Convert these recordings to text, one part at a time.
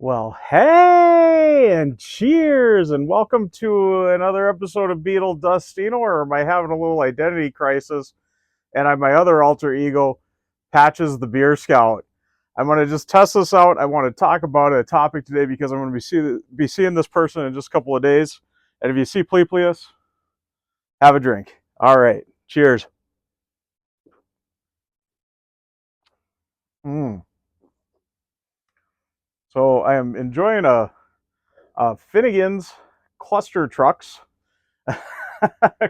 Well, hey, and cheers, and welcome to another episode of Beetle Dustino, or am I having a little identity crisis? And I'm my other alter ego, Patches the Beer Scout. I'm going to just test this out. I want to talk about a topic today because I'm going to be seeing this person in just a couple of days. And if you see Pleplius, have a drink. All right, cheers. Mm. So I am enjoying a Finnegan's Cluster Trucks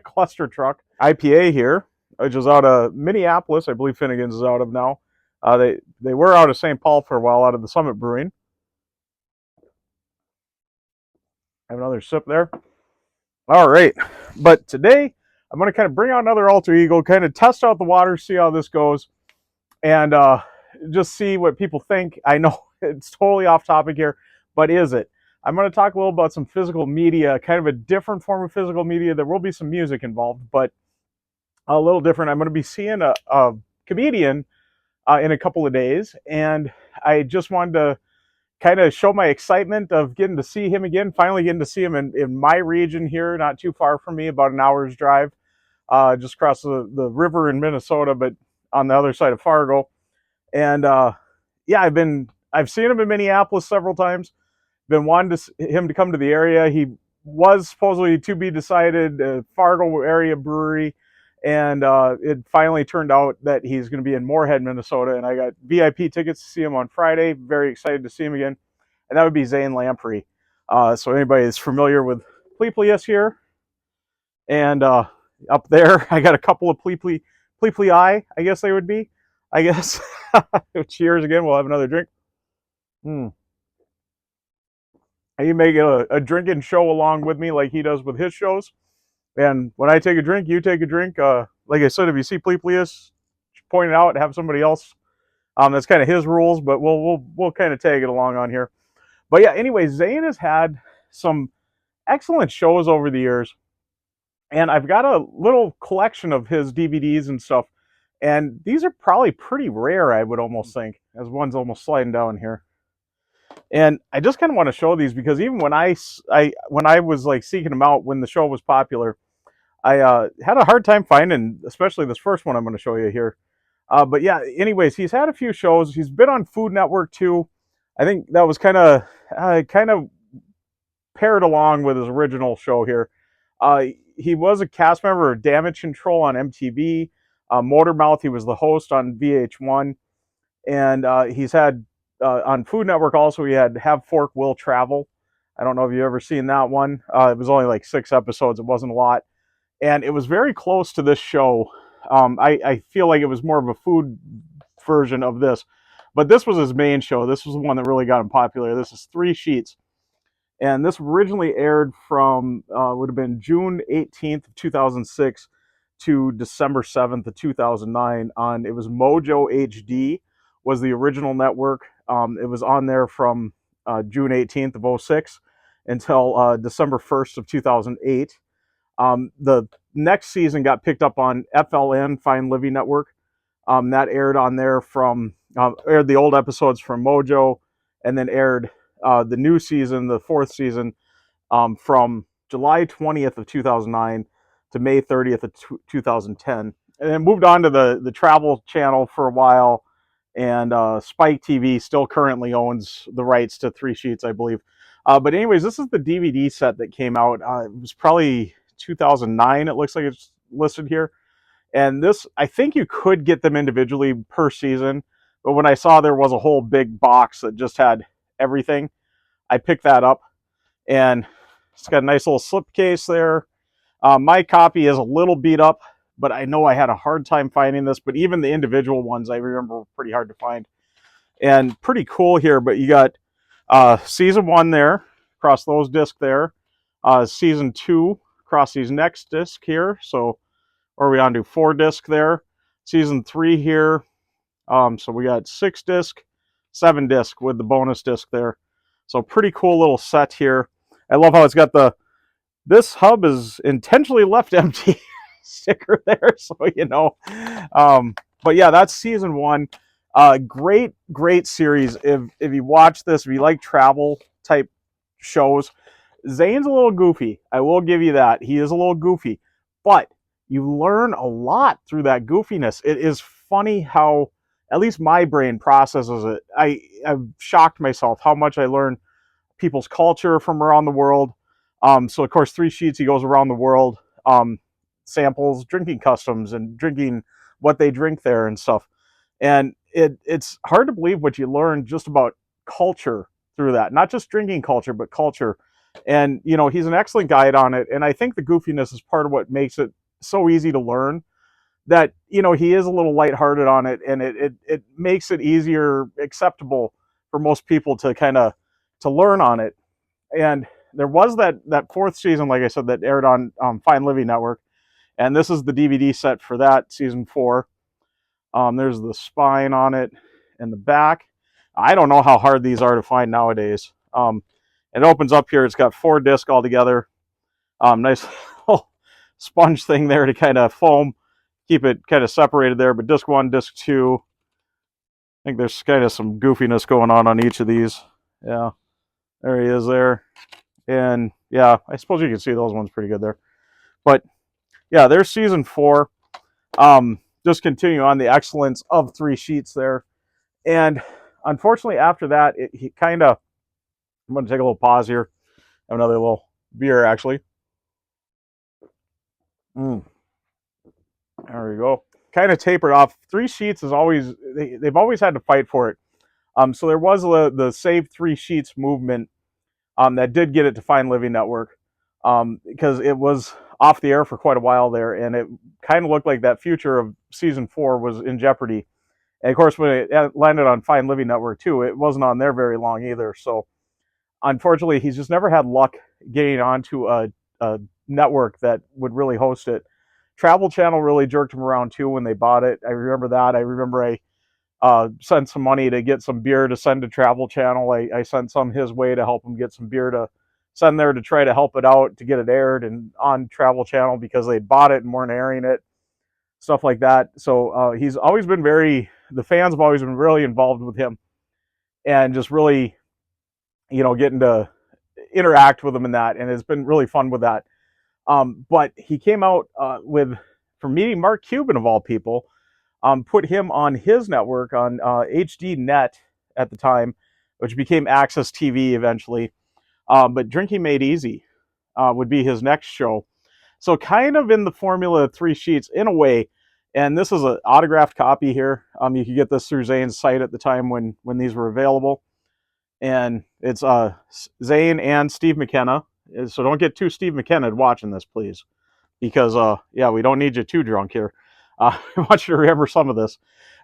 cluster truck IPA here, which is out of Minneapolis. I believe Finnegan's is out of now. They were out of St. Paul for a while, out of the Summit Brewing. Have another sip there. All right, but today I'm going to kind of bring out another alter ego, kind of test out the water, see how this goes, and just see what people think. I know it's totally off topic here, but is it? I'm going to talk a little about some physical media, kind of a different form of physical media. There will be some music involved, but a little different. I'm going to be seeing a comedian in a couple of days, and I just wanted to kind of show my excitement of getting to see him again, finally getting to see him in my region here, not too far from me, about an hour's drive, just across the river in Minnesota, but on the other side of Fargo. And yeah, I've seen him in Minneapolis several times. Been wanting him to come to the area. He was supposedly to be decided, Fargo area brewery, and it finally turned out that he's going to be in Moorhead, Minnesota, and I got VIP tickets to see him on Friday. Very excited to see him again, and that would be Zane Lamprey. So anybody is familiar with Pleplius here, and up there, I got a couple of Plepli I guess they would be. I guess. Cheers again. We'll have another drink. Mm. And you make it a drinking show along with me like he does with his shows. And when I take a drink, you take a drink. Like I said, if you see Pleplius, point it out, have somebody else. That's kind of his rules, but we'll kind of tag it along on here. But yeah, anyway, Zane has had some excellent shows over the years, and I've got a little collection of his DVDs and stuff. And these are probably pretty rare, I would almost think, as one's almost sliding down here. And I just kind of want to show these because even when I was like seeking them out when the show was popular, I had a hard time finding, especially this first one I'm going to show you here. But yeah, anyways, he's had a few shows. He's been on Food Network too. I think that was kind of paired along with his original show here. He was a cast member of Damage Control on MTV. Motormouth, he was the host on VH1. And he's had on Food Network also, he had Have Fork Will Travel. I don't know if you've ever seen that one. It was only like 6 episodes. It wasn't a lot. And it was very close to this show. I feel like it was more of a food version of this. But this was his main show. This was the one that really got him popular. This is 3 Sheets. And this originally aired from, would have been June 18th, 2006 to December 7th of 2009 on, it was Mojo HD was the original network. It was on there from June 18th of 06 until December 1st of 2008. The next season got picked up on FLN, Fine Living Network. That aired on there from, aired the old episodes from Mojo, and then aired the new season, the 4th season, from July 20th of 2009 to May 30th of 2010. And then moved on to the Travel Channel for a while, and Spike TV still currently owns the rights to 3 Sheets, I believe. But anyways, this is the DVD set that came out. It was probably 2009, it looks like it's listed here. And this, I think you could get them individually per season, but when I saw there was a whole big box that just had everything, I picked that up, and it's got a nice little slipcase there. My copy is a little beat up, but I know I had a hard time finding this, but even the individual ones I remember were pretty hard to find. And pretty cool here, but you got season 1 there, across those discs there. Season 2, across these next disc here. So, or we on to 4 disc there. Season 3 here. So we got 6 disc, 7 disc with the bonus disc there. So pretty cool little set here. I love how it's got this hub is intentionally left empty sticker there, so you know. But yeah, that's season 1. Great series. If you watch this, if you like travel type shows, Zane's a little goofy. I will give you that. He is a little goofy, but you learn a lot through that goofiness. It is funny how at least my brain processes it. I've shocked myself how much I learn people's culture from around the world. So of course, 3 sheets. He goes around the world, samples drinking customs and drinking what they drink there and stuff. And it's hard to believe what you learn just about culture through that. Not just drinking culture, but culture. And he's an excellent guide on it. And I think the goofiness is part of what makes it so easy to learn. That he is a little lighthearted on it, and it makes it easier, acceptable for most people to kind of to learn on it. And there was that fourth season, like I said, that aired on Fine Living Network, and this is the DVD set for that season 4. There's the spine on it and the back. I don't know how hard these are to find nowadays. It opens up here. It's got 4 discs altogether. Nice little sponge thing there to kind of foam, keep it kind of separated there. But disc 1, disc 2, I think there's kind of some goofiness going on each of these. Yeah, there he is there. And yeah, I suppose you can see those ones pretty good there. But yeah, there's season 4. Just continue on the excellence of 3 sheets there. And unfortunately, after that, he kind of, I'm going to take a little pause here. Have another little beer, actually. There we go. Kind of tapered off. 3 sheets is always, they've always had to fight for it. So there was the Save 3 Sheets movement that did get it to Fine Living Network, because it was off the air for quite a while there, and it kind of looked like that future of season 4 was in jeopardy. And of course, when it landed on Fine Living Network too, it wasn't on there very long either. So unfortunately, he's just never had luck getting onto a network that would really host it. Travel Channel really jerked him around too when they bought it. I remember that. I remember I sent some money to get some beer to send to Travel Channel. I sent some his way to help him get some beer to send there to try to help it out to get it aired and on Travel Channel because they bought it and weren't airing it, stuff like that. So he's always been the fans have always been really involved with him and just really, getting to interact with him in that, and it's been really fun with that. But he came out from meeting Mark Cuban of all people, put him on his network on HD Net at the time, which became Access TV eventually. But Drinking Made Easy would be his next show. So kind of in the formula of 3 sheets in a way. And this is an autographed copy here. You could get this through Zane's site at the time when these were available. And it's Zane and Steve McKenna. So don't get too Steve McKenna watching this, please. Because, yeah, we don't need you too drunk here. I want you to remember some of this.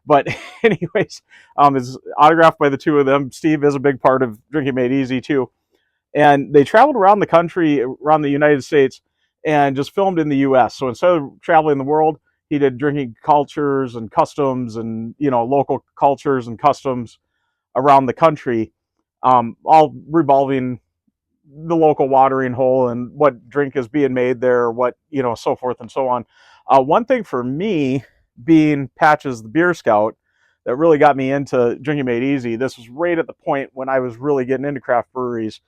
But anyways, it's autographed by the two of them. Steve is a big part of Drinking Made Easy, too. And they traveled around the country, around the United States, and just filmed in the U.S. So instead of traveling the world, he did drinking cultures and customs and, local cultures and customs around the country, all revolving the local watering hole and what drink is being made there, what, so forth and so on. One thing for me, being Patches the Beer Scout, that really got me into Drinking Made Easy, this was right at the point when I was really getting into craft breweries,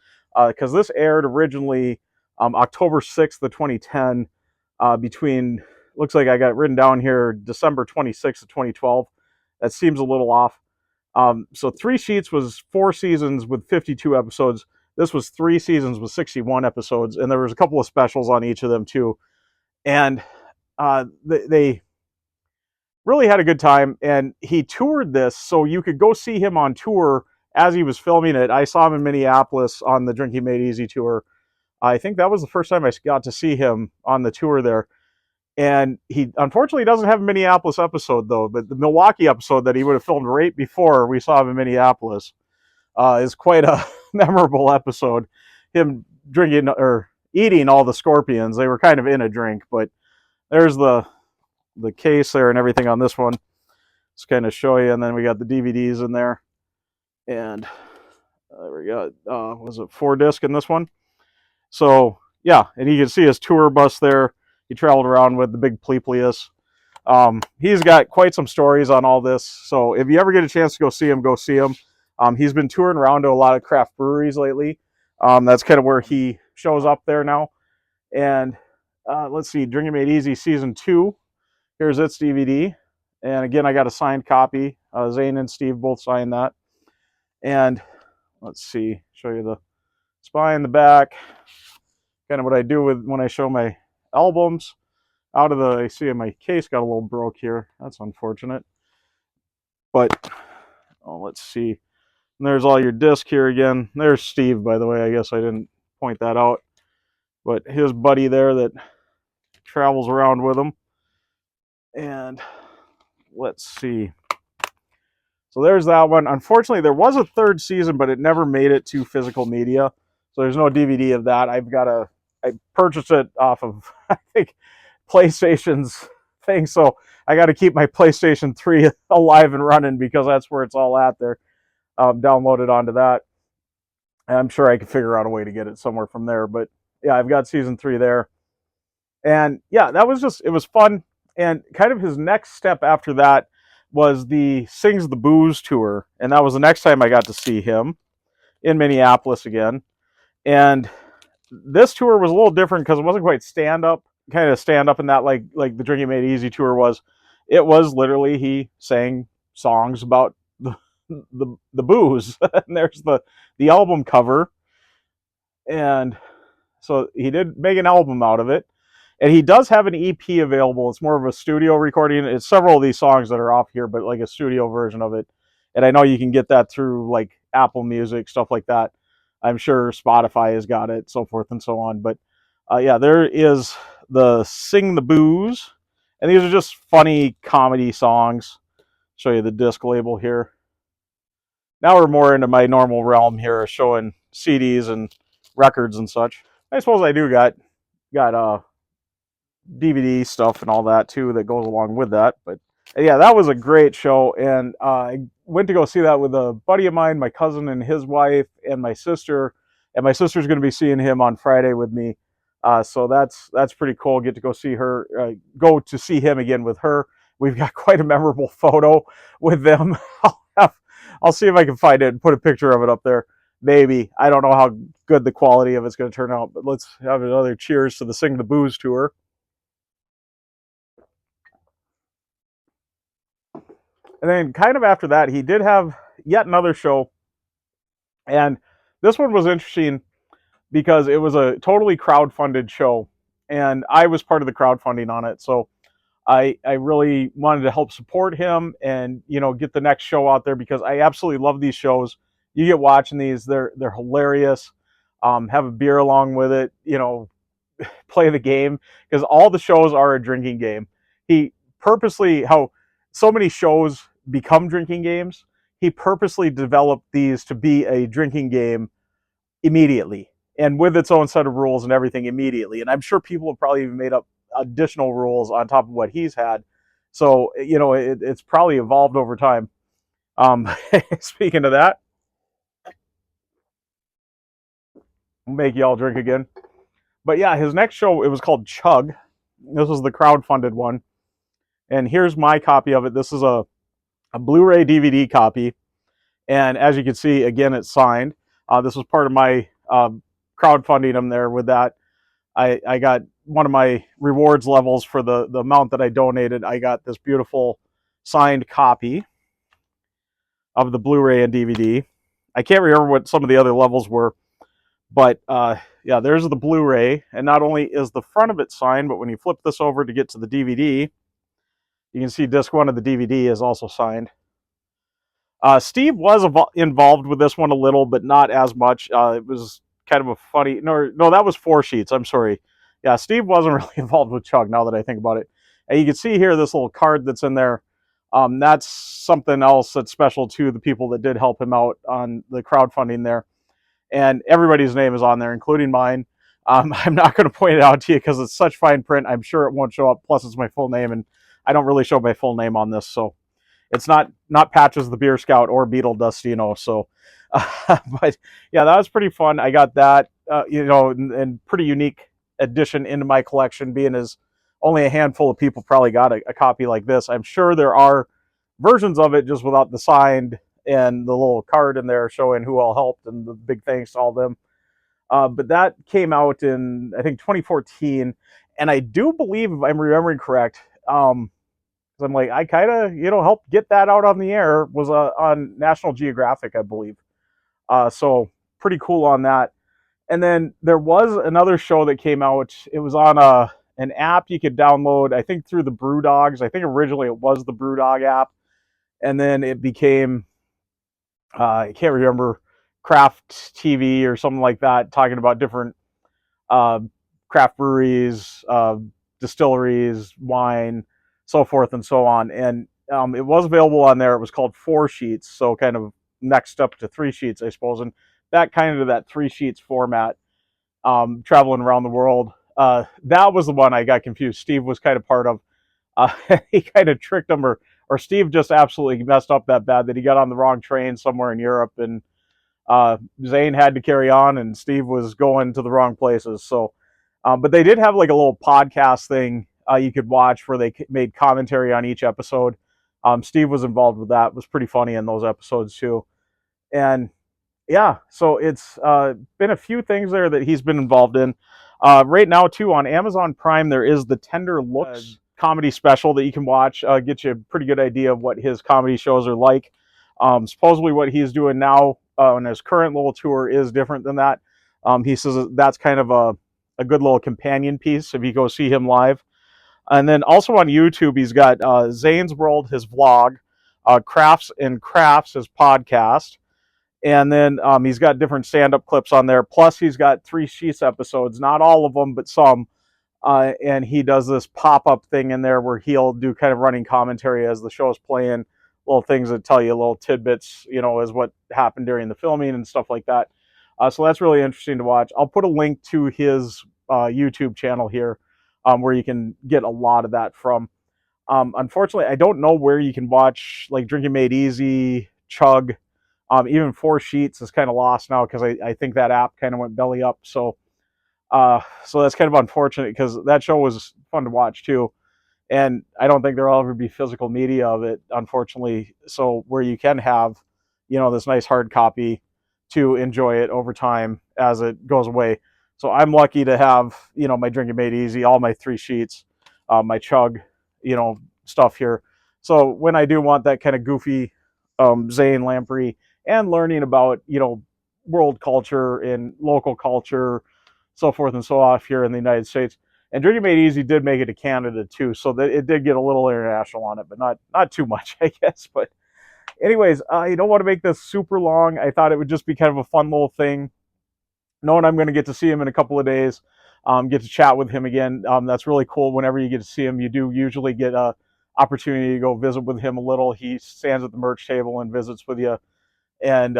because this aired originally October 6th of 2010, between, looks like I got written down here, December 26th of 2012. That seems a little off. So 3 sheets was 4 seasons with 52 episodes. This was 3 seasons with 61 episodes, and there was a couple of specials on each of them too. And they really had a good time, and he toured this, so you could go see him on tour as he was filming it. I saw him in Minneapolis on the Drinking Made Easy tour. I think that was the first time I got to see him on the tour there. And he unfortunately doesn't have a Minneapolis episode, though, but the Milwaukee episode that he would have filmed right before we saw him in Minneapolis is quite a memorable episode. Him drinking or eating all the scorpions. They were kind of in a drink, but there's the case there and everything on this one. Just kind of show you, and then we got the DVDs in there. And there we go. Was it 4 disc in this one? So yeah, and you can see his tour bus there. He traveled around with the big Pleplius. He's got quite some stories on all this. So if you ever get a chance to go see him, go see him. He's been touring around to a lot of craft breweries lately. That's kind of where he shows up there now. And let's see, Drinking Made Easy Season 2. Here's its DVD. And again, I got a signed copy. Zane and Steve both signed that. And let's see, show you the spine, the back. Kind of what I do with when I show my albums. Out of the, I see my case got a little broke here. That's unfortunate. But, let's see. And there's all your disc here again. There's Steve, by the way. I guess I didn't point that out. But his buddy there that travels around with him. And let's see. So there's that one. Unfortunately, there was a third season, but it never made it to physical media. So there's no DVD of that. I purchased it off of, I think, PlayStation's thing. So I got to keep my PlayStation 3 alive and running because that's where it's all at there. Downloaded onto that. And I'm sure I could figure out a way to get it somewhere from there. But yeah, I've got season 3 there. And yeah, that was it was fun. And kind of his next step after that was the Sings the Booze tour. And that was the next time I got to see him in Minneapolis again. And this tour was a little different because it wasn't quite stand-up, kind of stand-up in that like the Drinking Made Easy tour was. It was literally he sang songs about the booze. And there's the album cover. And so he did make an album out of it. And he does have an EP available. It's more of a studio recording. It's several of these songs that are off here, but like a studio version of it. And I know you can get that through like Apple Music, stuff like that. I'm sure Spotify has got it, so forth and so on. But yeah, there is the Sing the Booze. And these are just funny comedy songs. Show you the disc label here. Now we're more into my normal realm here, showing CDs and records and such. I suppose I do got DVD stuff and all that too that goes along with that. But yeah, that was a great show, and I went to go see that with a buddy of mine, my cousin and his wife, and my sister. And my sister's going to be seeing him on Friday with me, so that's pretty cool. Get to go see her, go to see him again with her. We've got quite a memorable photo with them. I'll see if I can find it and put a picture of it up there. Maybe. I don't know how good the quality of it's going to turn out, but let's have another cheers to the Sing the Booze tour. And then kind of after that, he did have yet another show. And this one was interesting because it was a totally crowd-funded show. And I was part of the crowdfunding on it. So I really wanted to help support him and, get the next show out there because I absolutely love these shows. You get watching these, they're hilarious. Have a beer along with it, play the game, because all the shows are a drinking game. He purposely, how so many shows become drinking games, he purposely developed these to be a drinking game immediately and with its own set of rules and everything immediately. And I'm sure people have probably even made up additional rules on top of what he's had. So, it's probably evolved over time. Speaking of that, I'll make y'all drink again. But yeah, his next show, it was called Chug. This was the crowd-funded one. And here's my copy of it. This is a Blu-ray DVD copy. And as you can see, again, it's signed. This was part of my crowdfunding him there with that. I got one of my rewards levels for the amount that I donated. I got this beautiful signed copy of the Blu-ray and DVD. I can't remember what some of the other levels were. But yeah, there's the Blu-ray. And not only is the front of it signed, but when you flip this over to get to the DVD, you can see disc 1 of the DVD is also signed. Steve was involved with this one a little, but not as much. It was kind of a funny... No, that was 4 sheets. I'm sorry. Yeah, Steve wasn't really involved with Chug, now that I think about it. And you can see here this little card that's in there. That's something else that's special to the people that did help him out on the crowdfunding there. And everybody's name is on there, including mine. I'm not going to point it out to you because it's such fine print. I'm sure it won't show up. Plus, it's my full name, and I don't really show my full name on this, so it's not Patches the Beer Scout or Beetle Dustino. So, but yeah, that was pretty fun. I got that, and pretty unique addition into my collection, being his only a handful of people probably got a copy like this. I'm sure there are versions of it just without the signed and the little card in there showing who all helped and the big thanks to all of them. But that came out in, I think, 2014. And I do believe, if I'm remembering correct, I'm like, I kind of, helped get that out on the air, was on National Geographic, I believe. So pretty cool on that. And then there was another show that came out. It was on an app you could download, I think through the Brewdogs. I think originally it was the Brewdog app. And then it became, I can't remember, Craft TV or something like that, talking about different uh, craft breweries, distilleries, wine, so forth and so on. And it was available on there. It was called 4Sheets, so kind of next up to 3 Sheets, I suppose. And that kind of that 3 Sheets format, traveling around the world. That was the one I got confused. Steve was kind of part of. He kind of tricked him, or Steve just absolutely messed up that bad that he got on the wrong train somewhere in Europe, and Zane had to carry on, and Steve was going to the wrong places. So, but they did have like a little podcast thing you could watch where they made commentary on each episode. Steve was involved with that. It was pretty funny in those episodes too. And yeah, so it's been a few things there that he's been involved in. Right now, too, on Amazon Prime, there is the Tender Looks comedy special that you can watch. Get you a pretty good idea of what his comedy shows are like. Supposedly, what he's doing now on his current little tour is different than that. He says that's kind of a good little companion piece if you go see him live. And then also on YouTube, he's got Zane's World, his vlog, Crafts and Crafts, his podcast. And then he's got different stand-up clips on there. Plus, he's got 3 Sheets episodes, not all of them, but some. And he does this pop-up thing in there where he'll do kind of running commentary as the show's playing, little things that tell you little tidbits, as what happened during the filming and stuff like that. So that's really interesting to watch. I'll put a link to his YouTube channel here where you can get a lot of that from. Unfortunately, I don't know where you can watch like Drinking Made Easy, Chug. Even 4 Sheets is kind of lost now because I think that app kind of went belly up. So that's kind of unfortunate because that show was fun to watch too. And I don't think there'll ever be physical media of it, unfortunately. So where you can have, this nice hard copy to enjoy it over time as it goes away. So I'm lucky to have, my Drinking Made Easy, all my 3 Sheets, my Chug, stuff here. So when I do want that kind of goofy Zane Lamprey and learning about, world culture and local culture, so forth and so on here in the United States. And Drinking Made Easy did make it to Canada too, so that it did get a little international on it, but not too much, I guess. But anyways, I don't want to make this super long. I thought it would just be kind of a fun little thing, knowing I'm going to get to see him in a couple of days, get to chat with him again. That's really cool. Whenever you get to see him, you do usually get a opportunity to go visit with him a little. He stands at the merch table and visits with you, and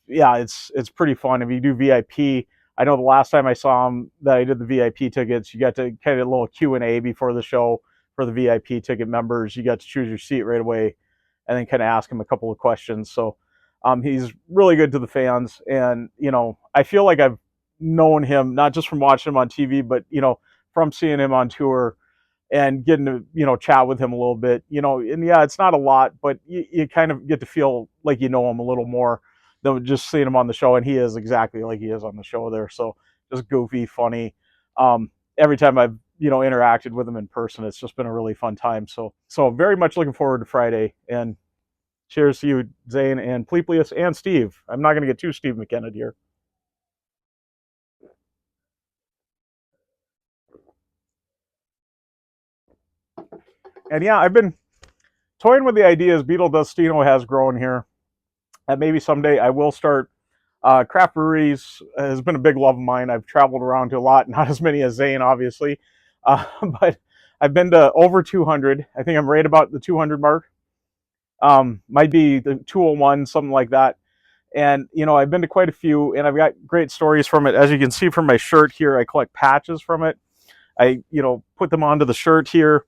yeah, it's pretty fun. If you do VIP, I know the last time I saw him that I did the VIP tickets, you got to kind of a little Q&A before the show for the VIP ticket members. You got to choose your seat right away and then kind of ask him a couple of questions. So he's really good to the fans. And, I feel like I've known him, not just from watching him on TV, but, from seeing him on tour and getting to, chat with him a little bit, and yeah, it's not a lot, but you kind of get to feel like you know him a little more than just seeing him on the show. And he is exactly like he is on the show there. So just goofy, funny. Every time I've, interacted with him in person, it's just been a really fun time. So very much looking forward to Friday, and cheers to you, Zane and Pleplius and Steve. I'm not going to get too Steve McKenna here. And yeah, I've been toying with the ideas Beetle Dustino has grown here. And maybe someday I will start craft breweries. Has been a big love of mine. I've traveled around to a lot, not as many as Zane, obviously, but I've been to over 200. I think I'm right about the 200 mark. Might be the 201, something like that. And I've been to quite a few, and I've got great stories from it. As you can see from my shirt here, I collect patches from it. I put them onto the shirt here.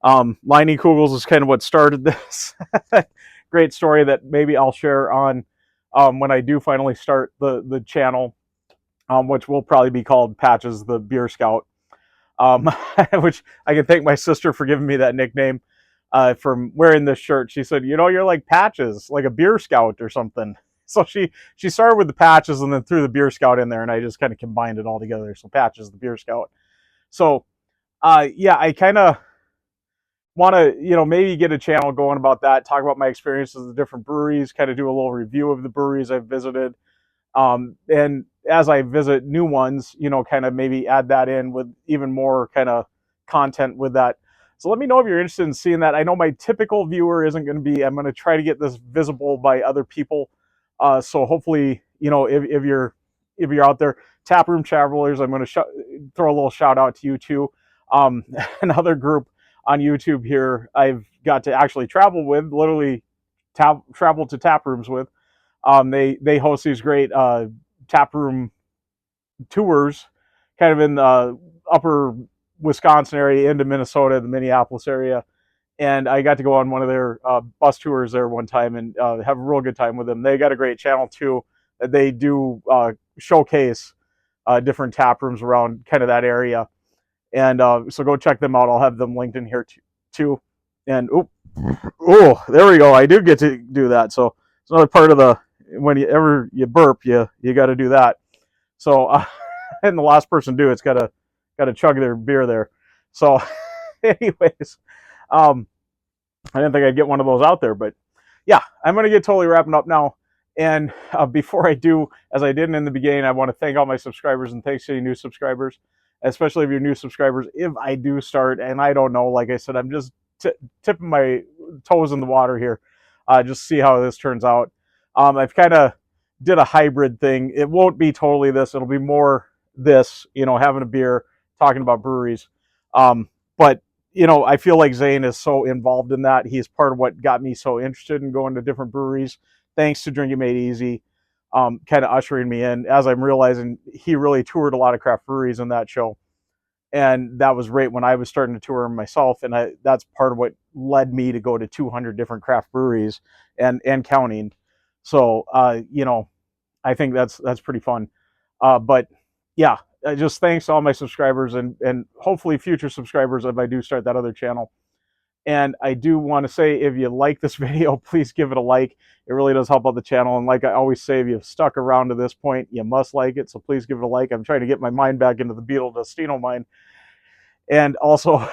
Liney Kugels is kind of what started this. Great story that maybe I'll share on when I do finally start the channel, which will probably be called Patches the Beer Scout. which I can thank my sister for giving me that nickname from wearing this shirt. She said, you know, you're like Patches, like a beer scout or something. So she started with the Patches and then threw the beer scout in there, and I just kind of combined it all together. So Patches, the beer scout. So yeah, I kind of want to, you know, maybe get a channel going about that, talk about my experiences with the different breweries, kind of do a little review of the breweries I've visited. And as I visit new ones, you know, kind of maybe add that in with even more kind of content with that. So let me know if you're interested in seeing that. I know my typical viewer isn't going to be, I'm going to try to get this visible by other people. So hopefully, you know, if you're out there, Taproom Travelers, I'm going to throw a little shout out to you too. Another group on YouTube here I've got to actually travel with, literally travel to tap rooms with. They host these great tap room tours, kind of in the upper Wisconsin area into Minnesota, the Minneapolis area. And I got to go on one of their bus tours there one time and have a real good time with them. They got a great channel too. They do showcase different tap rooms around kind of that area. And so go check them out. I'll have them linked in here too. And oh, there we go. I do get to do that. So it's another part of the, when you burp, you got to do that. So and the last person to do it's got to chug their beer there. So anyways, I didn't think I'd get one of those out there, but yeah, I'm going to get totally wrapping up now. And before I do, as I did in the beginning, I want to thank all my subscribers and thanks to any new subscribers, especially if you're new subscribers. If I do start, and I don't know, like I said, I'm just tipping my toes in the water here, just see how this turns out. I've kind of did a hybrid thing. It won't be totally this. It'll be more this, you know, having a beer, talking about breweries. But you know, I feel like Zane is so involved in that. He's part of what got me so interested in going to different breweries, thanks to Drink It Made Easy, kind of ushering me in. As I'm realizing, he really toured a lot of craft breweries in that show. And that was right when I was starting to tour myself. And that's part of what led me to go to 200 different craft breweries and counting. So, you know, I think that's pretty fun. But yeah, just thanks to all my subscribers and hopefully future subscribers if I do start that other channel. And I do want to say, if you like this video, please give it a like. It really does help out the channel. And like I always say, if you've stuck around to this point, you must like it. So please give it a like. I'm trying to get my mind back into the Beetle Destino mind. And also,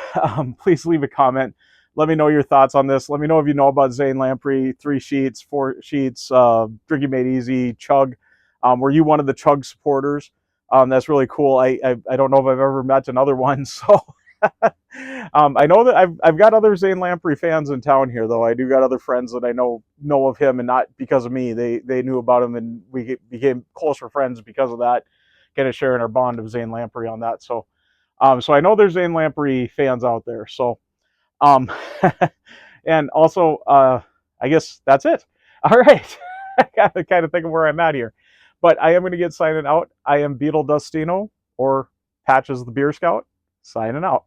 please leave a comment. Let me know your thoughts on this. Let me know if you know about Zane Lamprey, 3 Sheets, 4 Sheets, Drink It Made Easy, Chug. Were you one of the Chug supporters? That's really cool. I don't know if I've ever met another one. So I know that I've got other Zane Lamprey fans in town here, though. I do got other friends that I know of him, and not because of me. They knew about him, and we became closer friends because of that, kind of sharing our bond of Zane Lamprey on that. So so I know there's Zane Lamprey fans out there. So and also I guess that's it. All right. I got to kind of think of where I'm at here. But I am going to get signing out. I am Beetle Dustino, or Patches the Beer Scout, signing out.